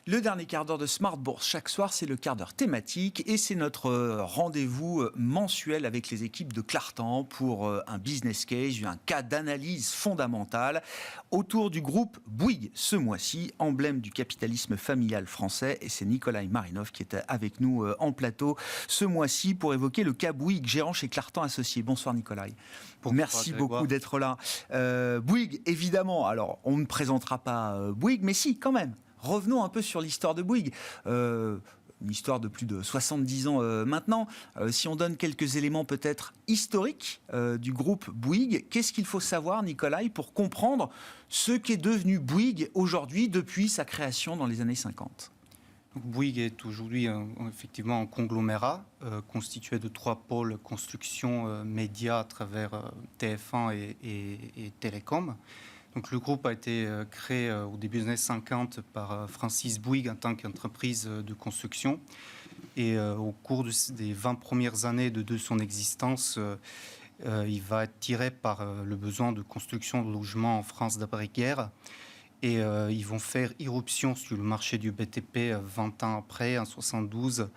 Le dernier quart d'heure de Smart Bourse, chaque soir, c'est le quart d'heure thématique et c'est notre rendez-vous mensuel avec les équipes de Clartan pour un business case, un cas d'analyse fondamentale autour du groupe Bouygues ce mois-ci, emblème du capitalisme familial français. Et c'est Nikolai Marinov qui est avec nous en plateau ce mois-ci pour évoquer le cas Bouygues, gérant chez Clartan Associés. Bonsoir Nikolai. Merci beaucoup d'être là. Bouygues, évidemment, alors on ne présentera pas Bouygues, mais si, quand même. Revenons un peu sur l'histoire de Bouygues. Une histoire de plus de 70 ans maintenant. Si on donne quelques éléments peut-être historiques du groupe Bouygues, qu'est-ce qu'il faut savoir, Nikolai, pour comprendre ce qu'est devenu Bouygues aujourd'hui depuis sa création dans les années 50 ? Donc, Bouygues est aujourd'hui effectivement un conglomérat constitué de 3 pôles construction, médias à travers TF1 et Télécom. Donc, le groupe a été créé au début des années 50 par Francis Bouygues en tant qu'entreprise de construction. Et au cours des 20 premières années de son existence, il va être tiré par le besoin de construction de logements en France d'après-guerre. Et ils vont faire irruption sur le marché du BTP 20 ans après, en 72,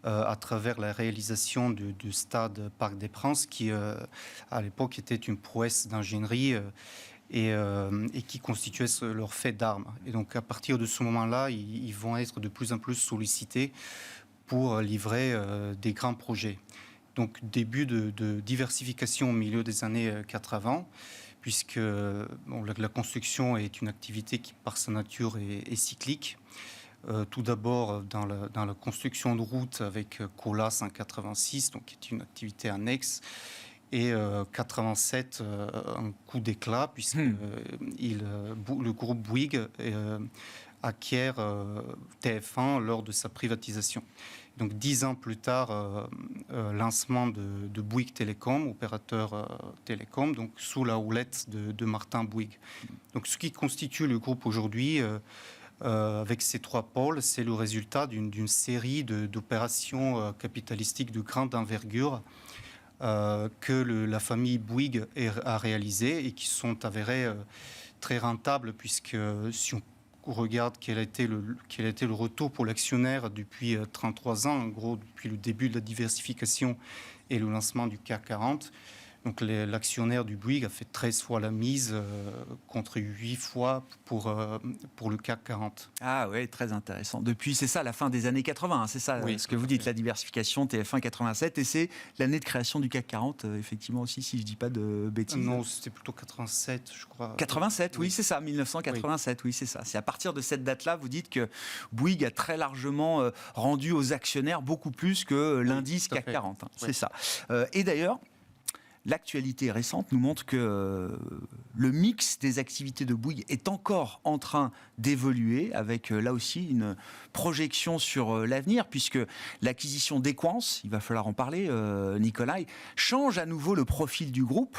à travers la réalisation du stade Parc des Princes, qui à l'époque était une prouesse d'ingénierie et qui constituait leur fait d'armes. Et donc à partir de ce moment-là, ils vont être de plus en plus sollicités pour livrer des grands projets. Donc début de diversification au milieu des années 80, puisque la construction est une activité qui, par sa nature, est cyclique. Tout d'abord dans la construction de routes avec Colas en 86, donc qui est une activité annexe, et 87, un coup d'éclat, puisque le groupe Bouygues acquiert TF1 lors de sa privatisation. Donc 10 ans plus tard, lancement de Bouygues Télécom, opérateur télécom, donc sous la houlette de Martin Bouygues. Donc ce qui constitue le groupe aujourd'hui, avec ces 3 pôles, c'est le résultat d'une série d'opérations capitalistiques de grande envergure que la famille Bouygues a réalisées et qui sont avérées très rentables, puisque si on regarde quel a été le retour pour l'actionnaire depuis 33 ans, en gros depuis le début de la diversification et le lancement du CAC 40. Donc l'actionnaire du Bouygues a fait 13 fois la mise contre 8 fois pour le CAC 40. Ah oui, très intéressant. Depuis, c'est ça, la fin des années 80, c'est ça ce que vous dites, la diversification TF1 87, et c'est l'année de création du CAC 40, effectivement aussi, si je ne dis pas de bêtises. Non, c'était plutôt 87, je crois. 87, oui, c'est ça, 1987, oui, c'est ça. C'est à partir de cette date-là, vous dites que Bouygues a très largement rendu aux actionnaires beaucoup plus que l'indice CAC 40, c'est ça. Et d'ailleurs, l'actualité récente nous montre que le mix des activités de Bouygues est encore en train d'évoluer avec là aussi une projection sur l'avenir, puisque l'acquisition d'Equans, il va falloir en parler, Nikolai, change à nouveau le profil du groupe.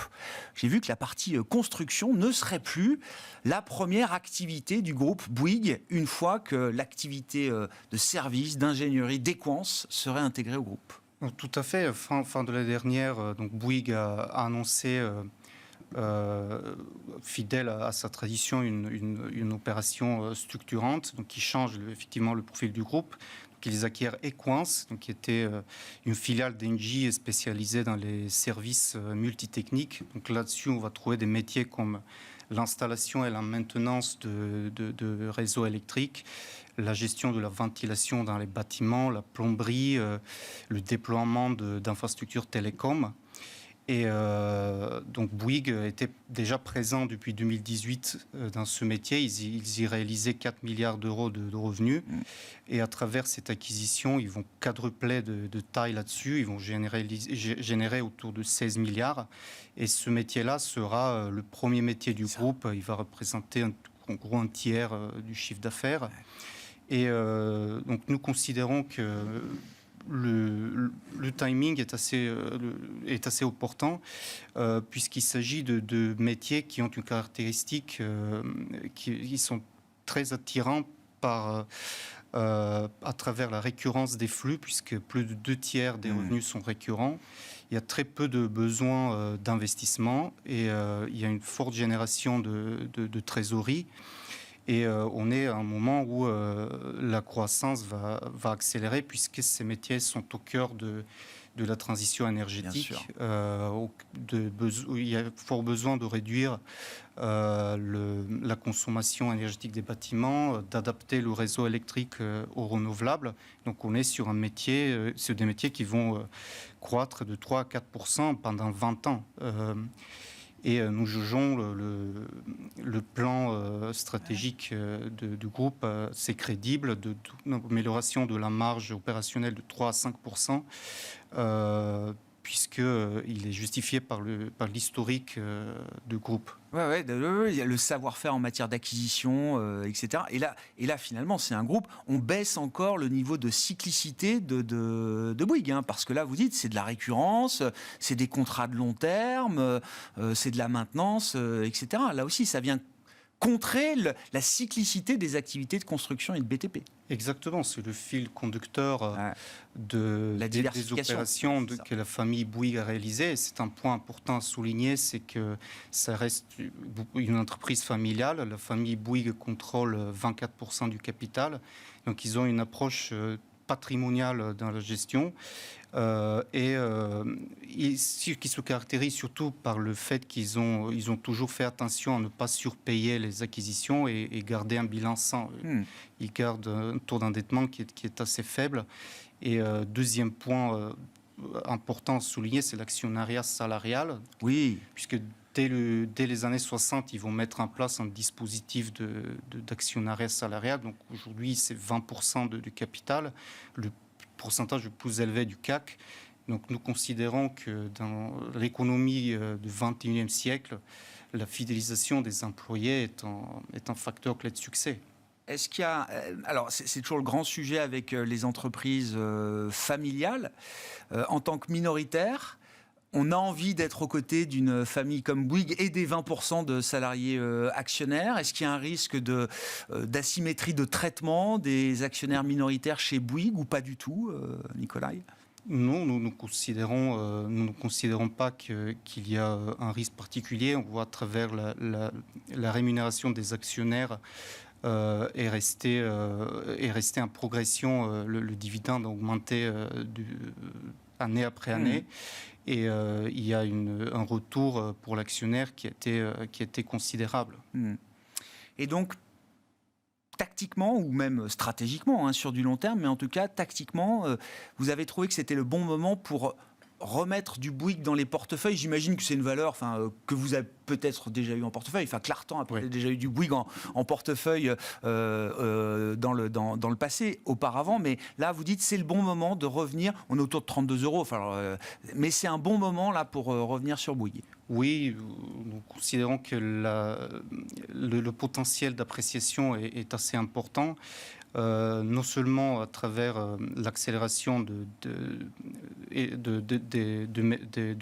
J'ai vu que la partie construction ne serait plus la première activité du groupe Bouygues une fois que l'activité de service, d'ingénierie d'Equans serait intégrée au groupe. Tout à fait. Fin de l'année dernière, donc Bouygues a annoncé, fidèle à sa tradition, une opération structurante, donc qui change effectivement le profil du groupe. Donc ils acquièrent Equans, donc qui était une filiale d'Engie spécialisée dans les services multitechniques. Donc là-dessus, on va trouver des métiers comme l'installation et la maintenance de réseaux électriques, la gestion de la ventilation dans les bâtiments, la plomberie, le déploiement d'infrastructures télécom. Et donc Bouygues était déjà présent depuis 2018 dans ce métier. Ils y réalisaient 4 milliards d'euros de revenus. Et à travers cette acquisition, ils vont quadrupler de taille là-dessus. Ils vont générer autour de 16 milliards. Et ce métier-là sera le premier métier du groupe. Il va représenter en gros un tiers du chiffre d'affaires. Et donc nous considérons que le timing est assez opportun, puisqu'il s'agit de métiers qui ont une caractéristique qui sont très attirants à travers la récurrence des flux, puisque plus de 2 tiers des revenus sont récurrents. Il y a très peu de besoins d'investissement et il y a une forte génération de trésorerie. Et on est à un moment où la croissance va accélérer, puisque ces métiers sont au cœur de la transition énergétique. Il y a fort besoin de réduire la consommation énergétique des bâtiments, d'adapter le réseau électrique aux renouvelables. Donc on est sur sur des métiers qui vont croître de 3 à 4% pendant 20 ans. Et nous jugeons le plan stratégique du groupe c'est crédible, d'amélioration de la marge opérationnelle de 3 à 5%, puisqu'il est justifié par l'historique du groupe. Ouais, il y a le savoir-faire en matière d'acquisition, etc. Et là, finalement, c'est un groupe. On baisse encore le niveau de cyclicité de Bouygues, hein, parce que là, vous dites, c'est de la récurrence, c'est des contrats de long terme, c'est de la maintenance, etc. Là aussi, ça vient contrer la cyclicité des activités de construction et de BTP. Exactement, c'est le fil conducteur La des opérations que la famille Bouygues a réalisées. C'est un point important à souligner, c'est que ça reste une entreprise familiale. La famille Bouygues contrôle 24% du capital. Donc ils ont une approche patrimoniale dans la gestion. Qui se caractérise surtout par le fait qu'ils ont toujours fait attention à ne pas surpayer les acquisitions et garder un bilan sain. Ils gardent un taux d'endettement qui est assez faible. Et deuxième point important à souligner, c'est l'actionnariat salarial. Oui. Puisque dès les années 60, ils vont mettre en place un dispositif d'actionnariat salarial. Donc aujourd'hui, c'est 20% du capital. Le pourcentage le plus élevé du CAC. Donc nous considérons que dans l'économie du XXIe siècle, la fidélisation des employés est un facteur clé de succès. Est-ce qu'il y a... Alors, c'est toujours le grand sujet avec les entreprises familiales. En tant que minoritaire, on a envie d'être aux côtés d'une famille comme Bouygues et des 20% de salariés actionnaires. Est-ce qu'il y a un risque d'asymétrie de traitement des actionnaires minoritaires chez Bouygues ou pas du tout, Nicolas ? Non, nous ne considérons pas qu'il y a un risque particulier. On voit à travers la rémunération des actionnaires est resté en progression. Le dividende a augmenté année après année. Et il y a un retour pour l'actionnaire qui a été considérable. Et donc, tactiquement ou même stratégiquement, hein, sur du long terme, mais en tout cas, tactiquement, vous avez trouvé que c'était le bon moment pour remettre du Bouygues dans les portefeuilles. J'imagine que c'est une valeur que vous avez peut-être déjà eu en portefeuille. Clartan a peut-être déjà eu du Bouygues en portefeuille dans le passé, auparavant. Mais là, vous dites c'est le bon moment de revenir. On est autour de 32 euros. Mais c'est un bon moment là pour revenir sur Bouygues. Oui, nous considérons que le potentiel d'appréciation est assez important. Non seulement à travers l'accélération de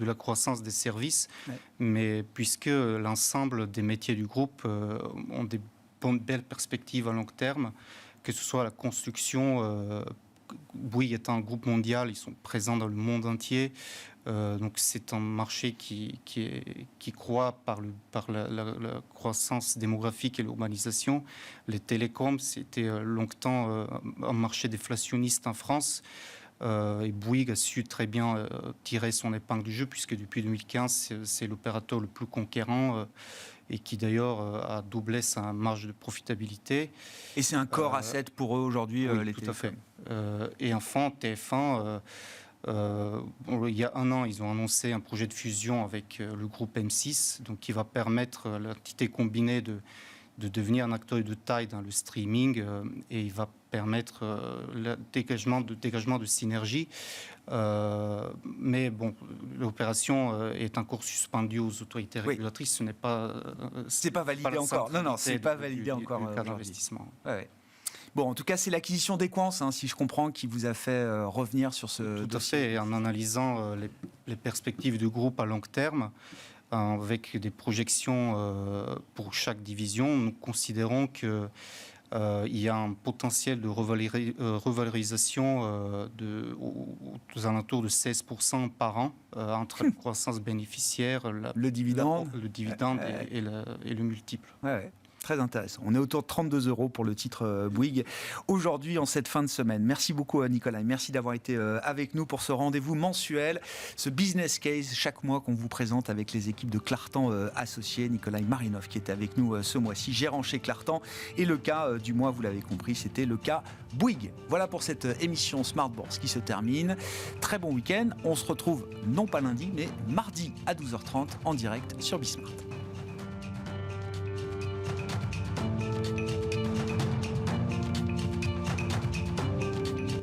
la croissance des services, mais puisque l'ensemble des métiers du groupe ont des belles perspectives à long terme, que ce soit la construction. Bouygues est un groupe mondial, ils sont présents dans le monde entier. Donc c'est un marché qui croît par la croissance démographique et l'urbanisation. Les télécoms, c'était longtemps un marché déflationniste en France. Et Bouygues a su très bien tirer son épingle du jeu, puisque depuis 2015, c'est l'opérateur le plus conquérant et qui d'ailleurs a doublé sa marge de profitabilité. Et c'est un core asset pour eux aujourd'hui, les tout télécoms. À fait. Et enfin, TF1... il y a un an, ils ont annoncé un projet de fusion avec le groupe M6, donc qui va permettre à l'entité combinée de devenir un acteur de taille dans le streaming et il va permettre le dégagement de synergies. Mais bon, l'opération est encore suspendue aux autorités régulatrices. Ce n'est pas... c'est pas validé encore. Non, c'est pas validé encore. Du cadre d'investissement. Ouais. Bon, en tout cas, c'est l'acquisition d'Equance, si je comprends, qui vous a fait revenir sur ce dossier. Tout à fait, et en analysant les perspectives du groupe à long terme, avec des projections pour chaque division, nous considérons qu'il y a un potentiel de revalorisation aux alentours de 16% par an entre la croissance bénéficiaire, le dividende, et le multiple. Ouais. Très intéressant. On est autour de 32 € pour le titre Bouygues aujourd'hui, en cette fin de semaine. Merci beaucoup, Nicolas. Merci d'avoir été avec nous pour ce rendez-vous mensuel, ce business case chaque mois qu'on vous présente avec les équipes de Clartan associés. Nicolas Marinov qui était avec nous ce mois-ci, gérant chez Clartan. Et le cas du mois, vous l'avez compris, c'était le cas Bouygues. Voilà pour cette émission Smart Bourse qui se termine. Très bon week-end. On se retrouve non pas lundi, mais mardi à 12h30 en direct sur Bismart.